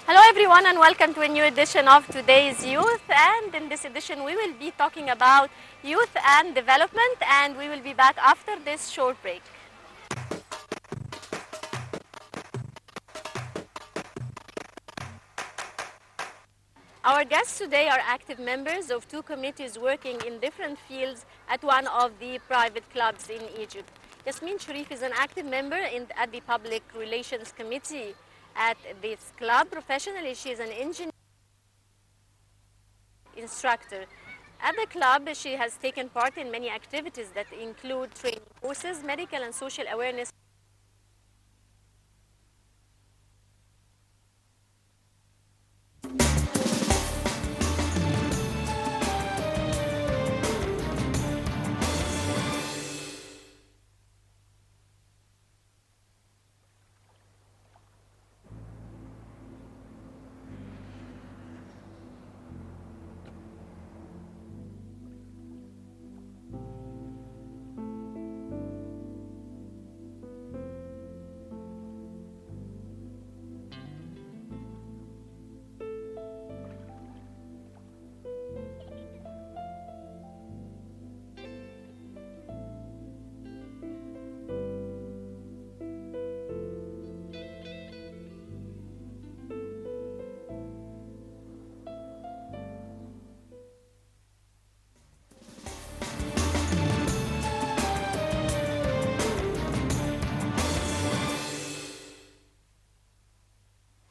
Hello everyone and welcome to a new edition of Today's Youth, and in this edition we will be talking about youth and development, and we will be back after this short break. Our guests today are active members of two committees working in different fields at one of the private clubs in Egypt. Yasmin Sharif is an active member at the Public Relations Committee at this club. Professionally, she is an engineer instructor. At the club, she has taken part in many activities that include training courses, medical and social awareness.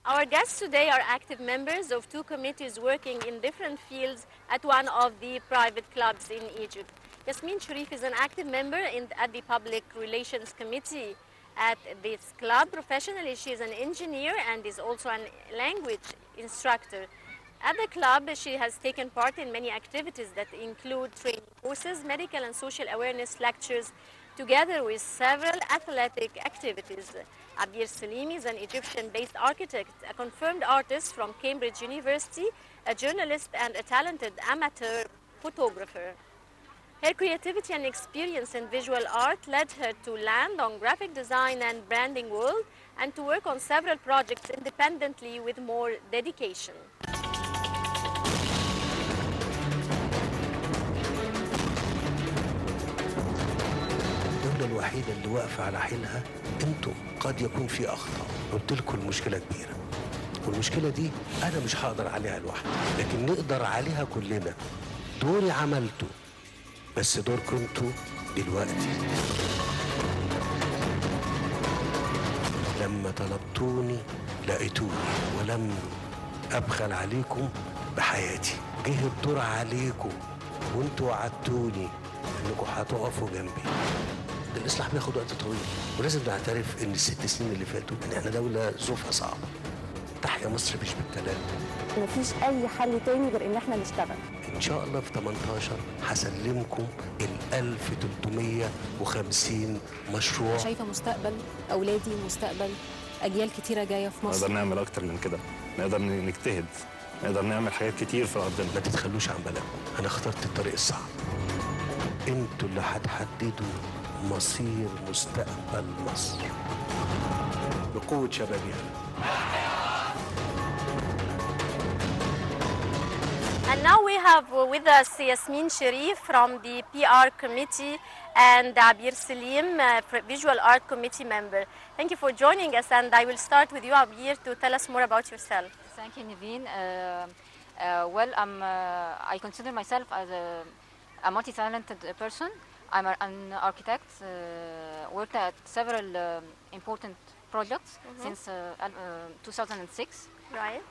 Our guests today are active members of two committees working in different fields at one of the private clubs in Egypt. Yasmin Sharif is an active member at the Public Relations Committee at this club. Professionally, she is an engineer and is also a language instructor. At the club, she has taken part in many activities that include training courses, medical and social awareness lectures, together with several athletic activities. Abir Salimi is an Egyptian-based architect, a confirmed artist from Cambridge University, a journalist and a talented amateur photographer. Her creativity and experience in visual art led her to land on graphic design and branding world and to work on several projects independently with more dedication. الدولة الوحيدة اللي واقفة على حيلها انتم. قد يكون في أخطاء، قلت لكم المشكلة كبيرة، والمشكلة دي أنا مش هقدر عليها لوحدي، لكن نقدر عليها كلنا. دوري عملته، بس دوركم انتوا دلوقتي. لما طلبتوني لقيتوني، ولم أبخل عليكم بحياتي. جه الدور عليكم وانتوا وعدتوني انكم هتقفوا جنبي. الإصلاح بياخد وقت طويل، ولازم نعترف إن ال6 سنين اللي فاتوا إن إحنا دولة ظروفها صعبة. تحيا مصر مش بالكلام. مفيش أي حل تاني غير إن إحنا نشتغل. إن شاء الله في 18 هسلمكم 1350 مشروع. شايفة مستقبل أولادي ومستقبل أجيال كتيرة جاية في مصر. نقدر نعمل أكتر من كده، نقدر نجتهد، نقدر نعمل حاجات كتير في أرضنا. ما تتخلوش عن بالكم، أنا اخترت الطريق الصعب. أنتوا اللي هتحددوا مصير مستقبل مصر بقوة شبابها. And now we have with us Yasmin Sharif from the PR committee and Abir Salim, visual art committee member. Thank you for joining us, and I will start with you, Abir, to tell us more about yourself. Thank you, Naveen. I consider myself as a multi-talented person. I'm an architect, worked at several important projects since 2006. Right.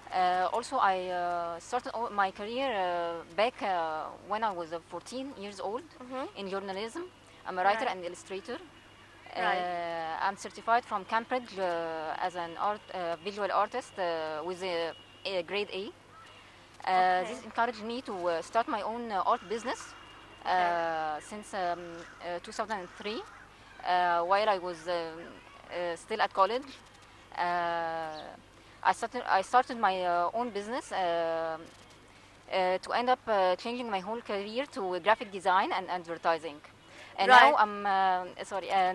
Also, I started my career back when I was 14 years old in journalism. I'm a writer and illustrator. I'm certified from Cambridge as an visual artist with a grade A. This encouraged me to start my own art business since 2003, while I was still at college. I started my own business to end up changing my whole career to graphic design and advertising. And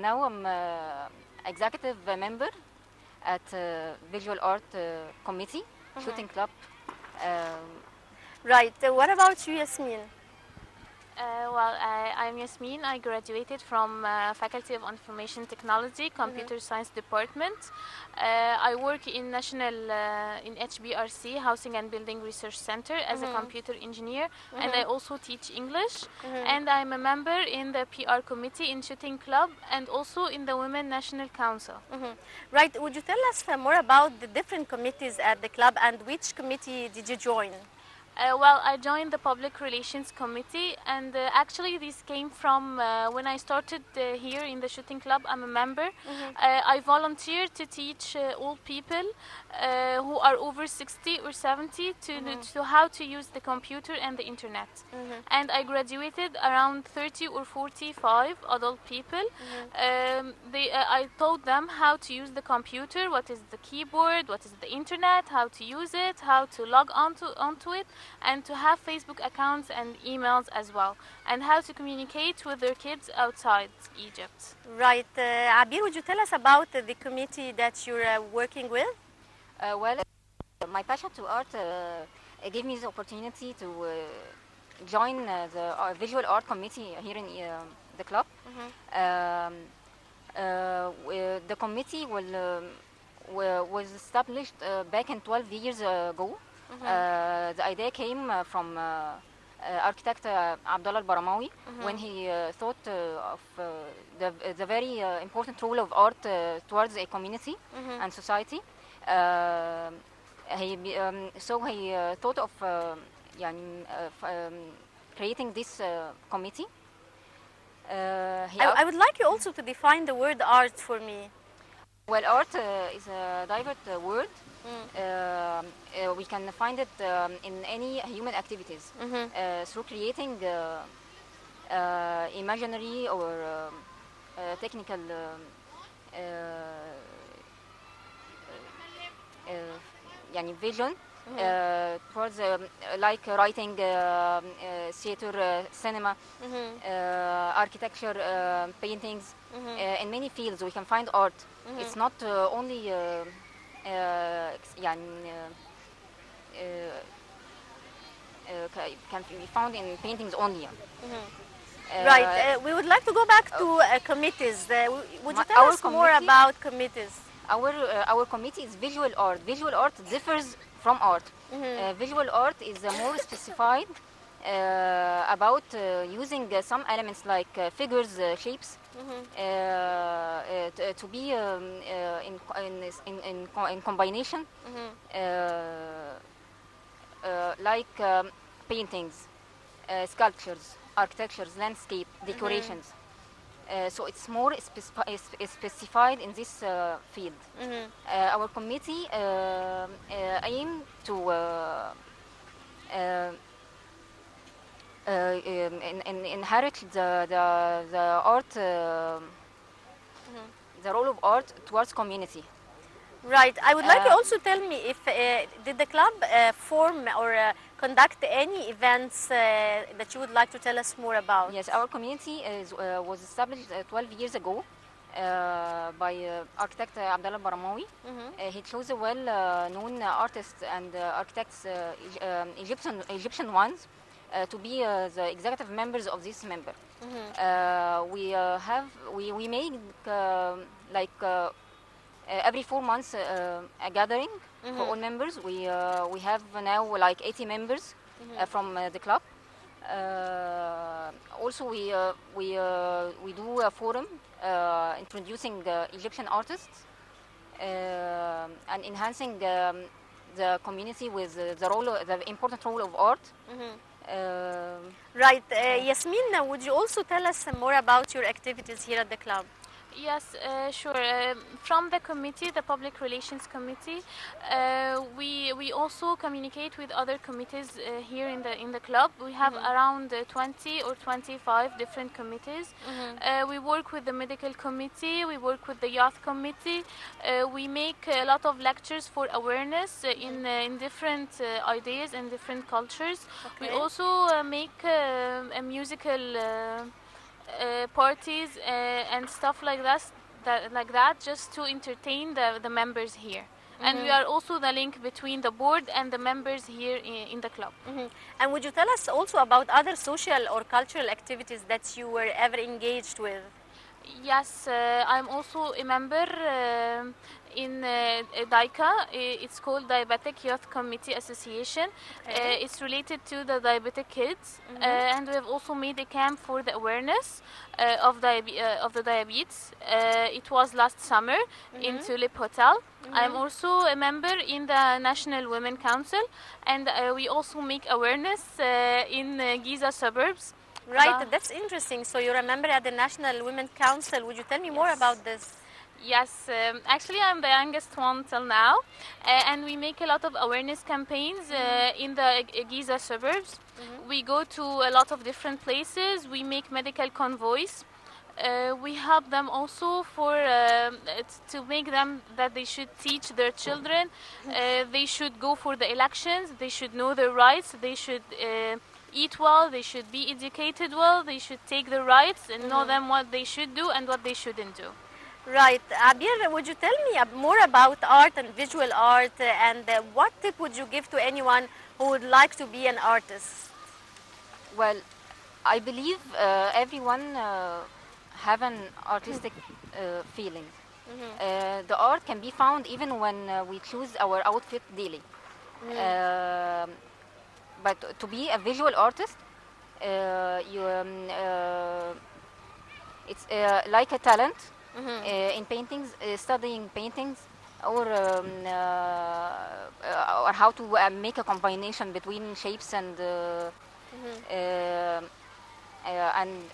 now I'm executive member at Visual Art Committee shooting club. Right. What about you, Yasmin? Well, I'm Yasmin. I graduated from Faculty of Information Technology, Computer Science Department. I work in in HBRC, Housing and Building Research Center, as a computer engineer, and I also teach English. And I'm a member in the PR committee in Shooting Club and also in the Women National Council. Right. Would you tell us more about the different committees at the club and which committee did you join? Well, I joined the Public Relations Committee, and actually this came from when I started here in the Shooting Club. I'm a member. I volunteered to teach all people who are over 60 or 70 to how to use the computer and the internet. And I graduated around 30 or 45 adult people. I taught them how to use the computer, what is the keyboard, what is the internet, how to use it, how to log onto it, and to have Facebook accounts and emails as well, and how to communicate with their kids outside Egypt. Right. Abir, would you tell us about the committee that you're working with? Well, my passion to art gave me the opportunity to join the visual art committee here in the club. The committee was established back in 12 years ago. The idea came from architect Abdullah al-Baramawi when he thought of the very important role of art towards a community and society. So he thought of creating this committee. I would like you also to define the word art for me. Well, art is a diverse word. We can find it in any human activities through creating imaginary or technical vision towards like writing, theater, cinema, architecture, paintings. In many fields we can find art. It's not only can be found in paintings only. Right. We would like to go back to committees. Would you tell us more about committees? Our committee is visual art. Visual art differs from art. Visual art is more specified about using some elements like figures, shapes, to be in combination, like paintings, sculptures, architectures, landscape, decorations. So it's more specified in this field. Our committee aim to inherit the art, the role of art towards community. Right. I would like you also tell me if did the club form or conduct any events that you would like to tell us more about? Yes, our community was established 12 years ago by architect Abdullah al-Baramawi. He chose well-known artists and architects, Egyptian ones, to be the executive members of this member. We make every 4 months a gathering for all members. We have now like 80 members from the club. Also we do a forum introducing Egyptian artists and enhancing the community with the important role of art. Right. Yasmin, would you also tell us more about your activities here at the club? Yes, sure. From the committee, the Public Relations Committee, we also communicate with other committees here in the club. We have around 20 or 25 different committees. We work with the medical committee. We work with the youth committee. We make a lot of lectures for awareness in different ideas and different cultures. We also make a musical parties and stuff like that, just to entertain the members here. and we are also the link between the board and the members here in the club. And would you tell us also about other social or cultural activities that you were ever engaged with? Yes, I'm also a member in DICA. It's called Diabetic Youth Committee Association. Okay. It's related to the diabetic kids, and we have also made a camp for the awareness of the diabetes. It was last summer in Tulip Hotel. I'm also a member in the National Women Council, and we also make awareness in Giza suburbs. Right, that's interesting. So you're a member at the National Women Council. Would you tell me more about this? Yes, actually I'm the youngest one till now, and we make a lot of awareness campaigns in the Giza suburbs. We go to a lot of different places. We make medical convoys. We help them also for to make them that they should teach their children. They should go for the elections. They should know their rights. They should eat well. They should be educated well. They should take their rights and know them what they should do and what they shouldn't do. Right. Abir, would you tell me more about art and visual art, and what tip would you give to anyone who would like to be an artist? Well, I believe everyone have an artistic feeling. The art can be found even when we choose our outfit daily. But to be a visual artist, it's like a talent in paintings, studying paintings, or how to make a combination between shapes and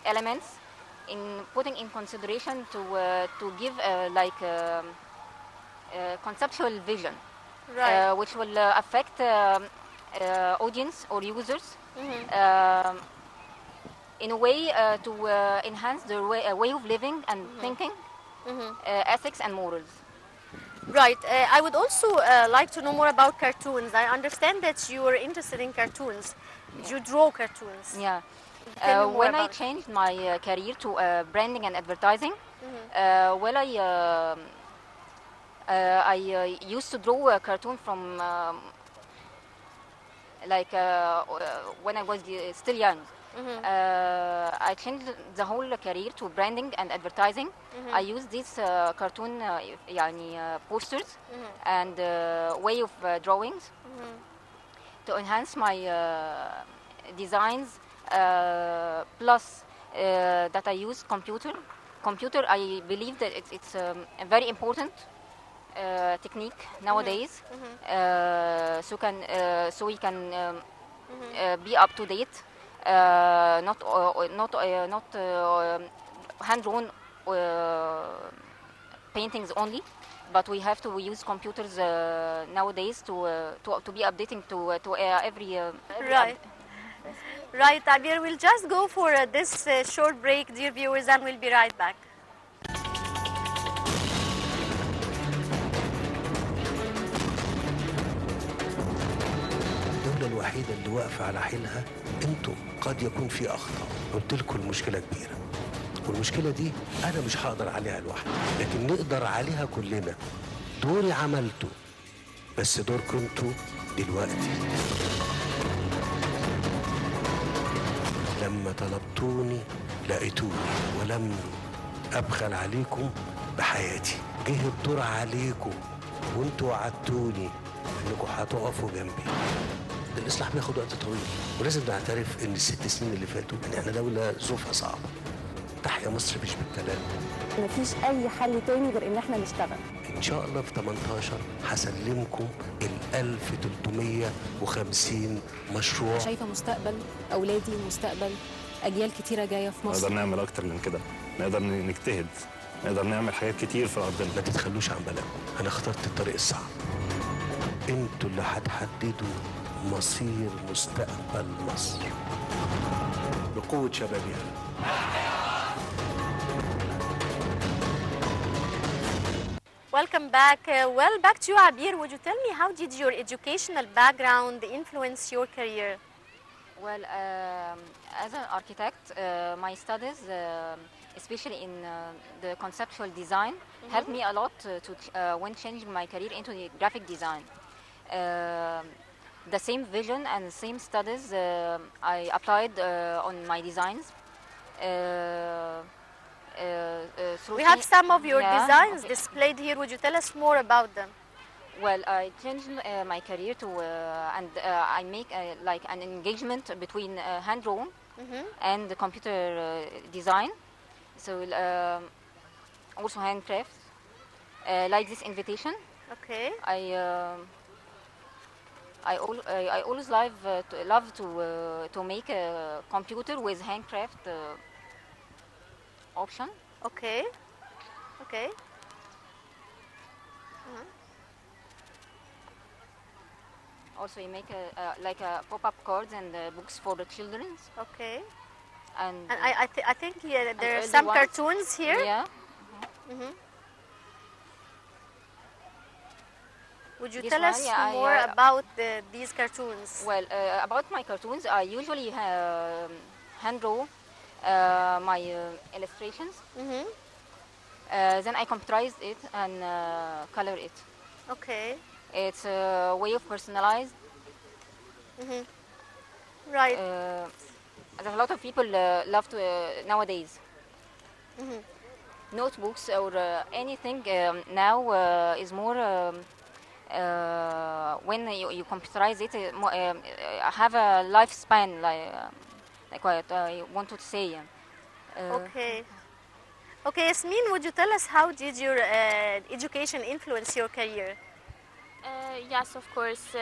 elements, in putting in consideration to give like conceptual vision, Right. which will affect audience or users in a way to enhance their way of living and thinking, ethics and morals. Right. I would also like to know more about cartoons. I understand that you are interested in cartoons. You draw cartoons. Yeah. Tell me more When I about it. changed my career to branding and advertising, well, I used to draw a cartoon from like when I was still young. I changed the whole career to branding and advertising. I used these cartoon posters and way of drawings to enhance my designs. Plus that I use computer. I believe that it's a very important technique nowadays, so we can be up to date, not hand-drawn paintings only, but we have to use computers nowadays to be updating to every Right. Right, Abir, we'll just go for this short break, dear viewers, and we'll be right back. الدولة الوحيدة اللي واقفة على حيلها انتم. قد يكون في أخطاء، قلت لكم المشكلة كبيرة، والمشكلة دي أنا مش هقدر عليها لوحدي، لكن نقدر عليها كلنا. دوري عملته، بس دوركم انتوا دلوقتي. لما طلبتوني لقيتوني، ولم أبخل عليكم بحياتي. جه الدور عليكم وانتوا وعدتوني انكم هتقفوا جنبي. الإصلاح بياخد وقت طويل، ولازم نعترف إن ال6 سنين اللي فاتوا إن إحنا دولة ظروفها صعبة. تحيا مصر مش بالكلام. مفيش أي حل تاني غير إن احنا نشتغل. إن شاء الله في 18 هسلمكم 1350 مشروع. شايفة مستقبل أولادي، مستقبل أجيال كتيرة جاية في مصر. نقدر نعمل أكتر من كده، نقدر نجتهد، نقدر نعمل حاجات كتير في أرضنا. ما تتخلوش عن بالكم، أنا اخترت الطريق الصعب. أنتوا اللي هتحددوا مصير مستقبل مصر بقوة شبابها. Welcome back. Well, back to you, Abir. Would you tell me how did your educational background influence your career? Well, as an architect, my studies especially in the conceptual design, helped me a lot when changing my career into the graphic design. The same vision and the same studies I applied on my designs. We have some of your designs okay. displayed here. Would you tell us more about them? Well, I changed my career to and I make like an engagement between hand-drawn and the computer design. So also handcrafts, like this invitation. Okay. I always love to make a computer with handcraft option. Okay. Okay. Also, you make like pop-up cards and books for the children. Okay. And I think there are early some ones. cartoons here. Yeah. Would you This tell one, us yeah, more about these cartoons? Well, about my cartoons, I usually hand draw my illustrations. Then I computerize it and color it. Okay. It's a way of personalized. Right. A lot of people love to nowadays. Notebooks or anything now is more when you computerize it, have a lifespan, like what I wanted to say. Okay. Okay, Yasmin, would you tell us how did your education influence your career? Yes, of course.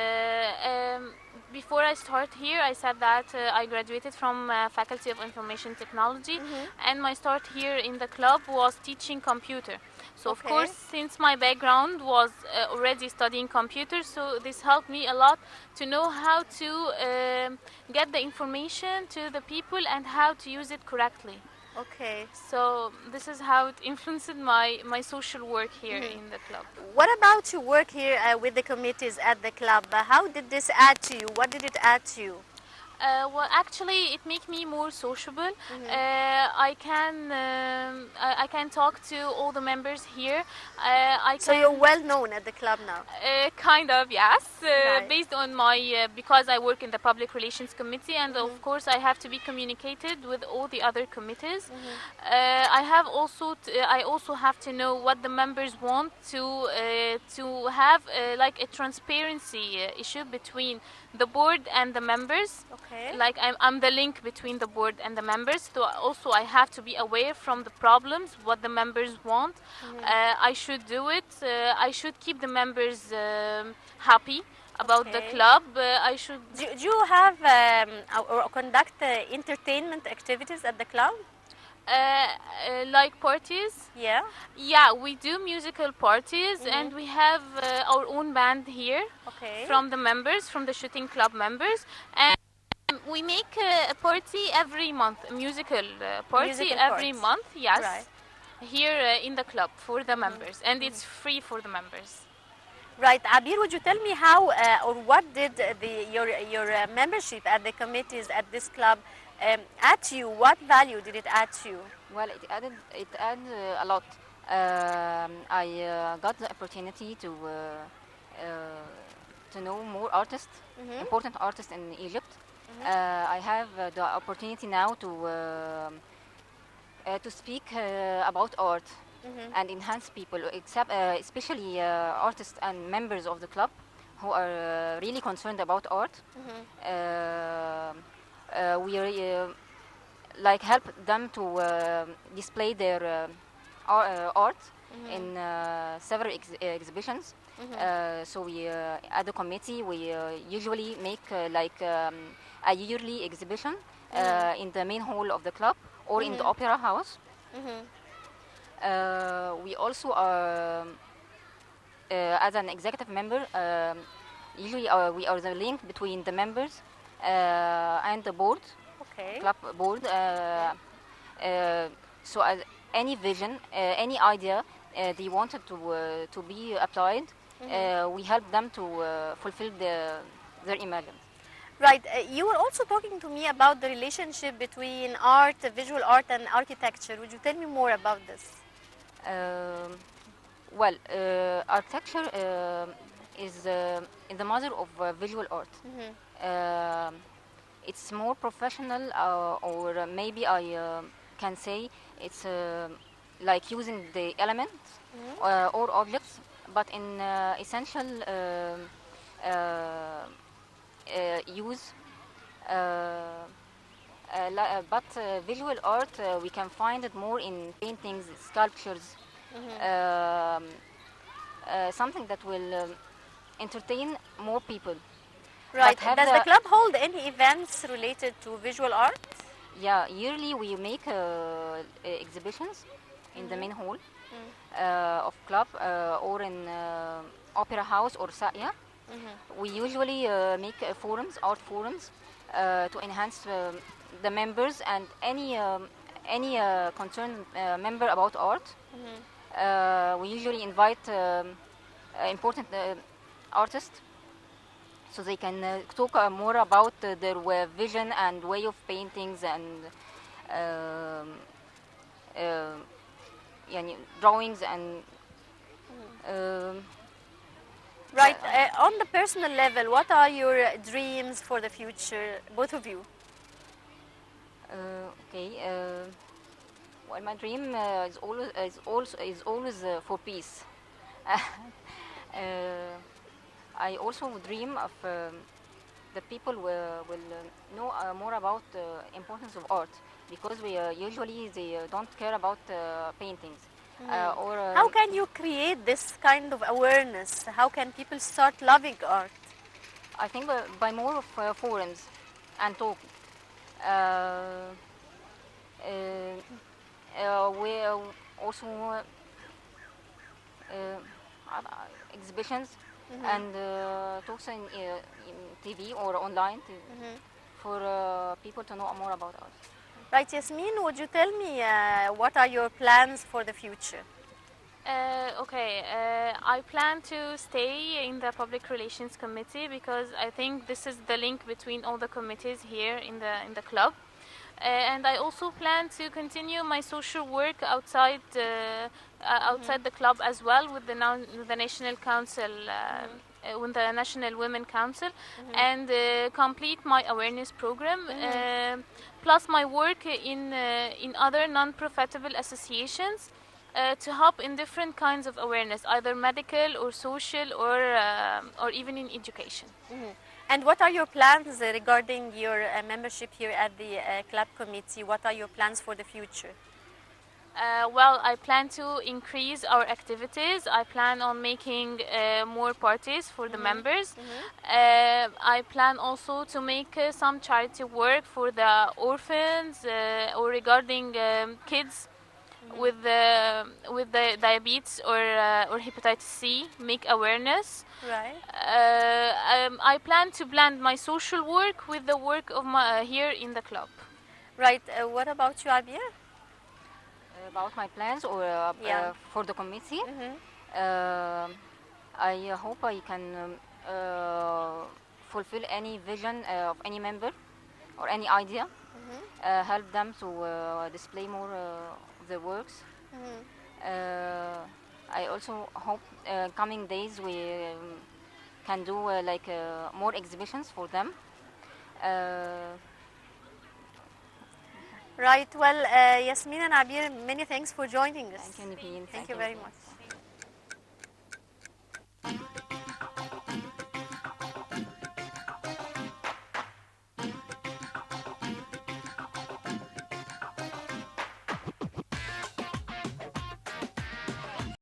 Before I start here, I said that I graduated from Faculty of Information Technology, and my start here in the club was teaching computer. So of course, since my background was already studying computers, so this helped me a lot to know how to get the information to the people and how to use it correctly. Okay. So this is how it influenced my social work here in the club. What about your work here with the committees at the club? How did this add to you? What did it add to you? Well, actually, it makes me more sociable. I can talk to all the members here. So you're well known at the club now. Kind of, yes. Right. Based on my because I work in the public relations committee, and of course I have to be communicated with all the other committees. I also have to know what the members want to have like a transparency issue between the board and the members. Okay. Like I'm the link between the board and the members, so also I have to be aware from the problems, what the members want. I should do it. I should keep the members happy about the club. I should. Do you have or conduct entertainment activities at the club? Like parties? Yeah. Yeah, we do musical parties, and we have our own band here from the members, from the shooting club members, and we make a party every month, a musical party every month, yes, right. Here in the club for the members, and it's free for the members. Right, Abir, would you tell me how or what did your membership at the committees at this club add to you? What value did it add to you? Well, it added a lot. I got the opportunity to know more artists, important artists in Egypt. I have the opportunity now to speak about art and enhance people, especially artists and members of the club who are really concerned about art. We like help them to display their art in several exhibitions. So we at the committee we usually make like a yearly exhibition in the main hall of the club or in the opera house. We also are as an executive member usually we are the link between the members and the board, club board. So as any vision, any idea they wanted to be applied, we help them to fulfill their imagine. Right. You were also talking to me about the relationship between art, visual art, and architecture. Would you tell me more about this? Well, architecture is the mother of visual art. It's more professional, or maybe I can say it's like using the elements or objects, but in essential use. But visual art, we can find it more in paintings, sculptures, something that will entertain more people. Right. But have Does the club hold any events related to visual art? Yeah, yearly we make exhibitions in the main hall of club, or in opera house or Saya. We usually make forums, art forums, to enhance the members and any concerned member about art. We usually invite important artists, so they can talk more about their vision and way of paintings and يعني drawings and Right. On the personal level, what are your dreams for the future, both of you? Okay. Well, my dream is always for peace. I also dream of the people will know more about the importance of art, because we usually they don't care about paintings. How can you create this kind of awareness? How can people start loving art? I think by more of forums and talk. We also exhibitions and talks in TV or online for people to know more about art. Right, Yasmin, would you tell me what are your plans for the future? Okay, I plan to stay in the public relations committee because I think this is the link between all the committees here in the club. And I also plan to continue my social work outside outside the club as well with the National Council, with the National Women Council, and complete my awareness program. Plus my work in other non-profitable associations to help in different kinds of awareness, either medical or social or even in education. And what are your plans regarding your membership here at the club committee? What are your plans for the future? Well, I plan to increase our activities. I plan on making more parties for the members. I plan also to make some charity work for the orphans or regarding kids with the diabetes or hepatitis C, make awareness. Right. I plan to blend my social work with the work of my here in the club. Right. What about you, Abir? About my plans or for the committee, I hope I can fulfill any vision of any member or any idea, help them to display more their works. I also hope coming days we can do like more exhibitions for them. Right. Well, Yasmin and Abir, many thanks for joining us. Thank you, Naveen. Thank you very much.